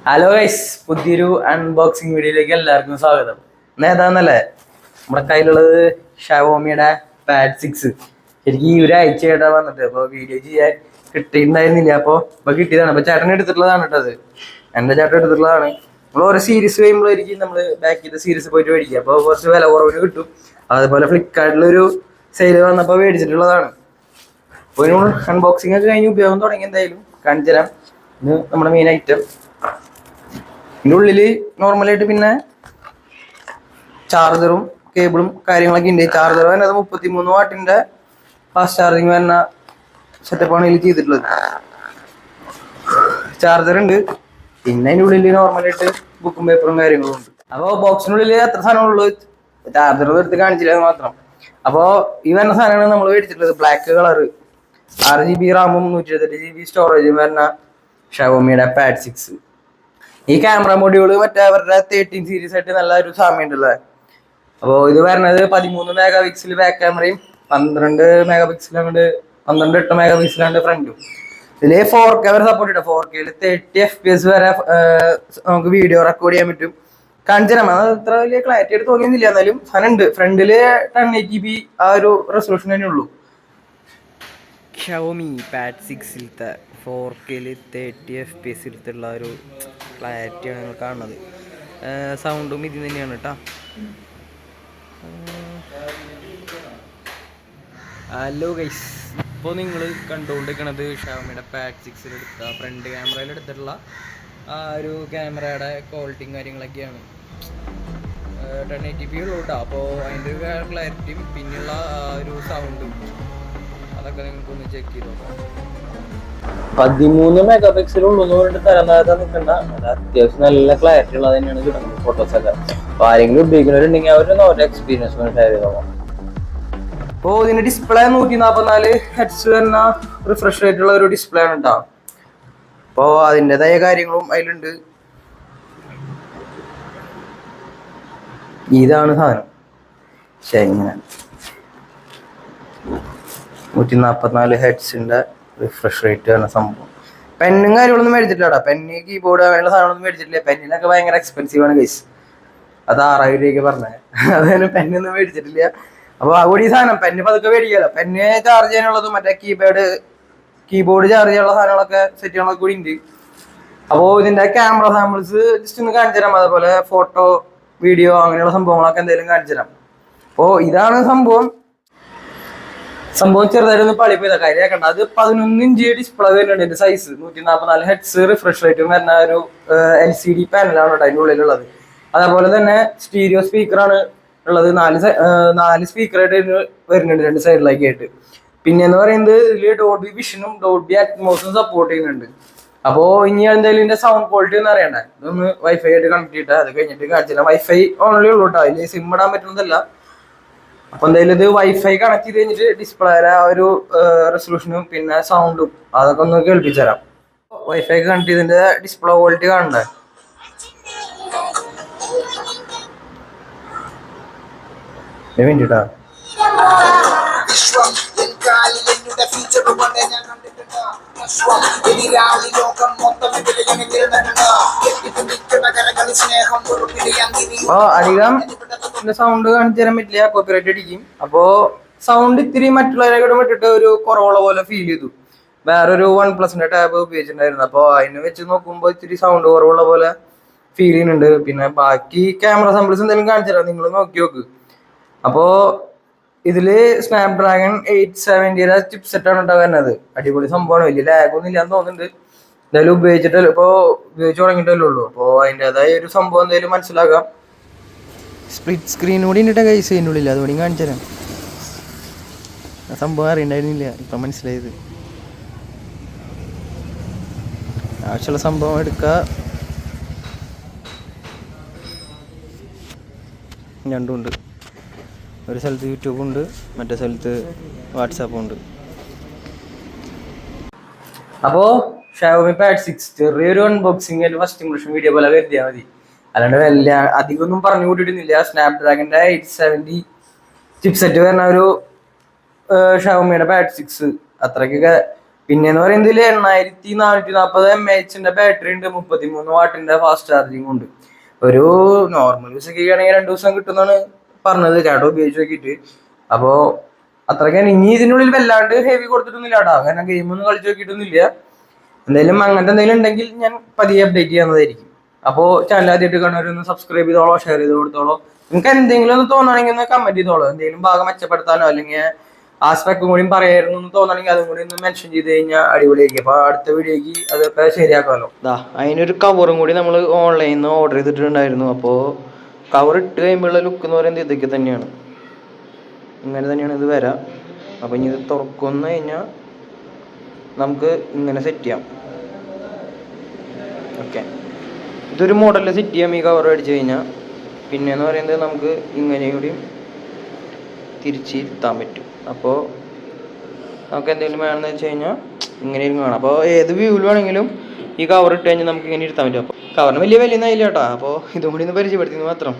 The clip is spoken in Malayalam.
ഹലോ ഗൈസ്, പുതിയൊരു അൺബോക്സിംഗ് വീഡിയോയിലേക്ക് എല്ലാവർക്കും സ്വാഗതം. ഏതാന്നല്ലേ നമ്മുടെ കയ്യിലുള്ളത് ഷവോമിയുടെ പാഡ് 6. ശരിക്കും ഈ ഒരാഴ്ചയായിട്ടാ വന്നിട്ട് അപ്പോൾ വീഡിയോ ചെയ്യാൻ കിട്ടിയിട്ടുണ്ടായിരുന്നില്ല. അപ്പോൾ കിട്ടിയതാണ്. അപ്പോൾ ചേട്ടൻ എടുത്തിട്ടുള്ളതാണ് കേട്ടത്. എൻ്റെ ചേട്ടൻ എടുത്തിട്ടുള്ളതാണ്. നമ്മൾ ഓരോ സീരീസ് കഴിയുമ്പോഴായിരിക്കും നമ്മൾ ബാക്ക് ചെയ്ത സീരീസ് പോയിട്ട് മേടിക്കുക. അപ്പോൾ കുറച്ച് വില കുറവിന് കിട്ടും. അതുപോലെ ഫ്ലിപ്കാർട്ടിലൊരു സെയിൽ വന്നപ്പോൾ മേടിച്ചിട്ടുള്ളതാണ്. അപ്പോൾ ഇതിനോട് അൺബോക്സിംഗ് ഒക്കെ കഴിഞ്ഞ് ഉപയോഗം തുടങ്ങി. എന്തായാലും കാണിച്ചു തരാം. ഇത് നമ്മുടെ മെയിൻ ഐറ്റം. ഇതിൻ്റെ ഉള്ളിൽ നോർമലായിട്ട് പിന്നെ ചാർജറും കേബിളും കാര്യങ്ങളൊക്കെ ഉണ്ട്. ചാർജർ വരുന്നത് 33 വാട്ടിൻ്റെ ഫാസ്റ്റ് ചാർജിങ് വരുന്ന സെറ്റപ്പാണ് ഇതിൽ ചെയ്തിട്ടുള്ളത്. ചാർജർ ഉണ്ട്. പിന്നെ അതിൻ്റെ ഉള്ളിൽ നോർമലായിട്ട് ബുക്കും പേപ്പറും കാര്യങ്ങളും ഉണ്ട്. അപ്പോൾ ബോക്സിനുള്ളിൽ എത്ര സാധനമുള്ളൂ, ചാർജർ എടുത്ത് കാണിച്ചില്ല അത് മാത്രം. അപ്പോൾ ഈ വരുന്ന സാധനമാണ് നമ്മൾ മേടിച്ചിട്ടുള്ളത്. ബ്ലാക്ക് കളർ 6GB റാമും 128GB സ്റ്റോറേജും വരുന്ന ഷവോമിയുടെ പാഡ് 6. ഈ ക്യാമറ മൊഡ്യൂള് മറ്റേ അവരുടെ 13 സീരീസ് ആയിട്ട് നല്ല ഒരു സാമ്യം ഉണ്ടല്ലേ. അപ്പോൾ ഇത് വരുന്നത് 13 മെഗാ പിക്സൽ ബാക്ക് ക്യാമറയും 12 മെഗാ പിക്സൽ അങ്ങോട്ട് 12-8 മെഗാ പിക്സലാണ്ട് ഫ്രണ്ടും. ഇതിൽ 4K വരെ സപ്പോർട്ട് ചെയ്യും. 4K 30 FPS വരെ നമുക്ക് വീഡിയോ റെക്കോർഡ് ചെയ്യാൻ പറ്റും. കാണിച്ചു തരാം. അത് അത്ര വലിയ ക്ലാരിറ്റി ആയിട്ട് തോന്നിയൊന്നുമില്ല, എന്നാലും സാധനം ഉണ്ട്. ഫ്രണ്ടില് 1080p ആ ഒരു റെസൊല്യൂഷൻ തന്നെ ഉള്ളൂ. ഷവോമി പാഡ് 6 4K 30 FPS ഒരു ക്ലാരിറ്റിയാണ് നിങ്ങൾ കാണുന്നത്. സൗണ്ടും ഇതിൽ തന്നെയാണ് കേട്ടോ. ഹലോ ഗൈസ്, ഇപ്പോൾ നിങ്ങൾ കണ്ടുകൊണ്ടിരിക്കുന്നത് ഷവോമിയുടെ പാഡ് 6 എടുത്ത ഫ്രണ്ട് ക്യാമറയിൽ എടുത്തിട്ടുള്ള ആ ഒരു ക്യാമറയുടെ ക്വാളിറ്റിയും കാര്യങ്ങളൊക്കെയാണ്. 1080p ഉള്ളൂ കേട്ടോ. അപ്പോൾ അതിൻ്റെ ഒരു ക്ലാരിറ്റിയും പിന്നെയുള്ള ആ ഒരു സൗണ്ടും അതൊക്കെ നിങ്ങൾക്കൊന്ന് ചെക്ക് ചെയ്ത് നോക്കാം. 13 മെഗാ പിക്സൽ ഉള്ളൂന്ന് പറഞ്ഞിട്ട് തരംതാഴ്ത്താൻ നിൽക്കണ്ട. അത് അത്യാവശ്യം നല്ല ക്ലാരിറ്റി ഉള്ളത് തന്നെയാണ് കിട്ടുന്നത് ഫോട്ടോസൊക്കെ. അപ്പോൾ ആരെങ്കിലും ഉപയോഗിക്കുന്നവരുണ്ടെങ്കിൽ അവരൊന്നും അവരുടെ എക്സ്പീരിയൻസ് ഒന്ന് ഷെയർ ചെയ്ത് നോക്കാം. അപ്പോൾ ഇതിന്റെ ഡിസ്പ്ലേ 144 ഹെർട്സ് വരുന്ന റിഫ്രഷ് റേറ്റ് ഉള്ള ഒരു ഡിസ്പ്ലേ ആണ് കേട്ടോ. അപ്പോൾ അതിൻ്റെതായ കാര്യങ്ങളും അതിലുണ്ട്. ഇതാണ് സാധനം. ഇങ്ങനെ 144 ഹെർട്സിന്റെ റിഫ്രഷ് റേറ്റ് ആണ് സംഭവം. പെന്നും കാര്യങ്ങളൊന്നും മേടിച്ചിട്ടില്ല. പെന്ന് കീബോർഡ് അങ്ങനെയുള്ള സാധനങ്ങളൊന്നും മേടിച്ചിട്ടില്ല. പെന്നിനൊക്കെ ഭയങ്കര എക്സ്പെൻസീവ് ആണ് ഗൈസ്. അത് 6000 രൂപയ്ക്ക് പറഞ്ഞത്. അതായത് പെന്നൊന്നും മേടിച്ചിട്ടില്ല. അപ്പോൾ അതുകൂടി ഈ സാധനം പെന്ന് പതുക്കെ മേടിക്കാമല്ലോ. പെന്ന് ചാർജ് ചെയ്യാനുള്ളതും മറ്റേ കീബോർഡ് ചാർജ് ചെയ്യാനുള്ള സാധനങ്ങളൊക്കെ സെറ്റ് ചെയ്യാനൊക്കെ കൂടി ഉണ്ട്. അപ്പോൾ ഇതിൻ്റെ ക്യാമറ സാമ്പിൾസ് ജസ്റ്റ് ഒന്ന് കാണിച്ചു തരാം. അതേപോലെ ഫോട്ടോ വീഡിയോ അങ്ങനെയുള്ള സംഭവങ്ങളൊക്കെ എന്തെങ്കിലും കാണിച്ചു തരാം. അപ്പോൾ ഇതാണ് സംഭവം ചെറുതായിട്ടൊന്ന് പളിപ്പോയതാ കാര്യമാക്കണ്ട. അത് 11 ഇഞ്ച് ഡിസ്പ്ലേ വരുന്നുണ്ട്. ഇതിന്റെ സൈസ് 144 ഹെർട്സ് റിഫ്രഷ് റേറ്റും വരുന്ന ഒരു LCD പാനലാണ് കേട്ടോ അതിൻ്റെ ഉള്ളിലുള്ളത്. അതേപോലെ തന്നെ സ്റ്റീരിയോ സ്പീക്കറാണ് ഉള്ളത്. 4 സ്പീക്കറായിട്ട് വരുന്നുണ്ട് 2 സൈഡിലേക്ക് ആയിട്ട്. പിന്നെ എന്ന് പറയുന്നത് ഇതിൽ ഡോൾബി വിഷനും ഡോൾബി അറ്റ്മോസും സപ്പോർട്ട് ചെയ്യുന്നുണ്ട്. അപ്പോൾ ഇനി എന്തായാലും ഇതിന്റെ സൗണ്ട് ക്വാളിറ്റി ഒന്നും അറിയണ്ടേ. ഇതൊന്ന് വൈഫൈ ആയിട്ട് കണക്ട് ചെയ്തിട്ട് അത് കഴിഞ്ഞിട്ട് കാണിച്ചില്ല. വൈഫൈ ഓൺലി ഉള്ളൂ കേട്ടോ. അതിൽ സിം ഇടാൻ പറ്റുന്നതല്ല. അപ്പൊ എന്തായാലും ഇത് വൈഫൈ കണക്ട് ചെയ്ത് കഴിഞ്ഞിട്ട് ഡിസ്പ്ലേയുടെ ആ ഒരു റെസൊല്യൂഷനും പിന്നെ സൗണ്ടും അതൊക്കെ ഒന്ന് കേൾപ്പിച്ചു തരാം. വൈഫൈ കണക്ട് ചെയ്തതിന്റെ ഡിസ്പ്ലേ ക്വാളിറ്റി കാണണ്ടേ. വേണ്ടിട്ടാ അധികം സൗണ്ട് കാണിച്ചു തരാൻ പറ്റില്ല, കോപ്പിറൈറ്റ് അടിക്കും. അപ്പോ സൗണ്ട് ഇത്തിരി മറ്റുള്ളവരെ വിട്ടിട്ട് ഒരു കുറവുള്ള പോലെ ഫീൽ ചെയ്തു. വേറൊരു OnePlusന്റെ ടാബ് ഉപയോഗിച്ചിട്ടുണ്ടായിരുന്നു. അപ്പോൾ അതിനെ വെച്ച് നോക്കുമ്പോൾ ഇത്തിരി സൗണ്ട് കുറവുള്ള പോലെ ഫീൽ ചെയ്യുന്നുണ്ട്. പിന്നെ ബാക്കി ക്യാമറ സാമ്പിൾസ് എന്തെങ്കിലും കാണിച്ചു തരാം, നിങ്ങൾ നോക്കി നോക്ക്. അപ്പോൾ ഇതില് സ്നാപ്ഡ്രാഗൺ 870 ചിപ്പ് സെറ്റാണ് ഉണ്ടാകുന്നത്. അടിപൊളി സംഭവമാണ്. വലിയ ലാഗൊന്നും ഇല്ലാന്ന് തോന്നുന്നുണ്ട്. എന്തായാലും ഉപയോഗിച്ചിട്ടല്ലോ, ഇപ്പോൾ ഉപയോഗിച്ച് തുടങ്ങിയിട്ടല്ലേ ഉള്ളൂ. അപ്പോൾ അതിൻ്റെതായ ഒരു സംഭവം എന്തായാലും മനസ്സിലാക്കാം. സ്പ്ലിറ്റ് സ്ക്രീൻ കൂടി ഉണ്ട് കൈസ് അതിൻ്റെ ഉള്ളിൽ. അതുകൂടി കാണിച്ചു തരാം. ആ സംഭവം അറിയണ്ടായിരുന്നില്ല, ഇപ്പം മനസ്സിലായത്. ആവശ്യമുള്ള സംഭവം എടുക്കുക. രണ്ടുമുണ്ട്. ഒരു സ്ഥലത്ത് യൂട്യൂബ് ഉണ്ട്, മറ്റേ സ്ഥലത്ത് വാട്സാപ്പും ഉണ്ട്. അപ്പോൾ ഷവോമി പാഡ് 6 ചെറിയൊരു അൺബോക്സിംഗ് ആയിട്ട് ഫസ്റ്റ് ഇംപ്രഷൻ വീഡിയോ പോലെ കരുതിയാൽ മതി. അല്ലാണ്ട് വലിയ അധികമൊന്നും പറഞ്ഞു കൂട്ടിയിട്ടൊന്നുമില്ല. സ്നാപ്ഡ്രാഗണിന്റെ 870 ചിപ്പ് സെറ്റ് വരുന്ന ഒരു ഷവോമിയുടെ പാഡ് 6 അത്രയ്ക്കൊക്കെ പിന്നെന്ന് പറയുന്നതിൽ 8440 mAh ബാറ്ററി ഉണ്ട്, 33 വാട്ടിന്റെ ഫാസ്റ്റ് ചാർജിങ് ഉണ്ട്. ഒരു നോർമൽ യൂസൊക്കെ ആണെങ്കിൽ 2 ദിവസം കിട്ടുമെന്നാണ് പറഞ്ഞത് ചേട്ടാ ഉപയോഗിച്ച് നോക്കിയിട്ട്. അപ്പോൾ അത്രയ്ക്കാണ്. ഇനി ഇതിനുള്ളിൽ വല്ലാണ്ട് ഹെവി കൊടുത്തിട്ടൊന്നുമില്ല കേട്ടോ, കാരണം ഗെയിമൊന്നും കളിച്ച് നോക്കിയിട്ടൊന്നുമില്ല. എന്തായാലും അങ്ങനത്തെ എന്തെങ്കിലും ഉണ്ടെങ്കിൽ ഞാൻ പതിയെ അപ്ഡേറ്റ് ചെയ്യുന്നതായിരിക്കും. അപ്പോൾ ചാനൽ ആദ്യമായിട്ട് കാണുന്നവരൊന്ന് സബ്സ്ക്രൈബ് ചെയ്തോളോ, ഷെയർ ചെയ്ത് കൊടുത്തോളോ. നിങ്ങൾക്ക് എന്തെങ്കിലും ഒന്ന് തോന്നുകയാണെങ്കിൽ ഒന്ന് കമന്റ് ചെയ്തോളൂ. എന്തെങ്കിലും ഭാഗം മെച്ചപ്പെടുത്താനോ അല്ലെങ്കിൽ ആ സ്പെക്കും കൂടി പറയായിരുന്നു എന്ന് തോന്നുകയാണെങ്കിൽ അതും കൂടി ഒന്ന് മെൻഷൻ ചെയ്ത് കഴിഞ്ഞാൽ അടിപൊളിയായിരിക്കും. അപ്പോൾ അടുത്ത വീഡിയോയ്ക്ക് അതൊക്കെ ശരിയാക്കാമല്ലോ. അതിനൊരു കവറും കൂടി നമ്മൾ ഓൺലൈനിൽ നിന്ന് ഓർഡർ ചെയ്തിട്ടുണ്ടായിരുന്നു. അപ്പോൾ കവർ ഇട്ട് കഴിയുമ്പോഴുള്ള ലുക്ക് എന്ന് പറയുന്നത് ഇതൊക്കെ തന്നെയാണ്, ഇങ്ങനെ തന്നെയാണ് ഇത് വരാം. അപ്പോൾ ഇനി ഇത് തുറക്കുന്നു കഴിഞ്ഞാൽ നമുക്ക് ഇങ്ങനെ സെറ്റ് ചെയ്യാം. ഓക്കെ, ഇതൊരു മോഡലിൽ സെറ്റ് ചെയ്യാം ഈ കവർ അടിച്ചു കഴിഞ്ഞാൽ. പിന്നെയെന്ന് പറയുന്നത് നമുക്ക് ഇങ്ങനെയും കൂടി തിരിച്ചിരുത്താൻ പറ്റും. അപ്പോൾ നമുക്ക് എന്തെങ്കിലും വേണമെന്ന് വെച്ച് കഴിഞ്ഞാൽ ഇങ്ങനെയും കാണാം. അപ്പോൾ ഏത് വ്യൂവിൽ വേണമെങ്കിലും ഈ കവർ ഇട്ട് കഴിഞ്ഞാൽ നമുക്ക് ഇങ്ങനെ ഇരുത്താൻ പറ്റും. അപ്പോൾ കവറിന് വലിയ വിലയൊന്നും ആയില്ല കേട്ടോ. അപ്പോൾ ഇതും കൂടി ഒന്ന് പരിചയപ്പെടുത്തിയെന്ന് മാത്രം.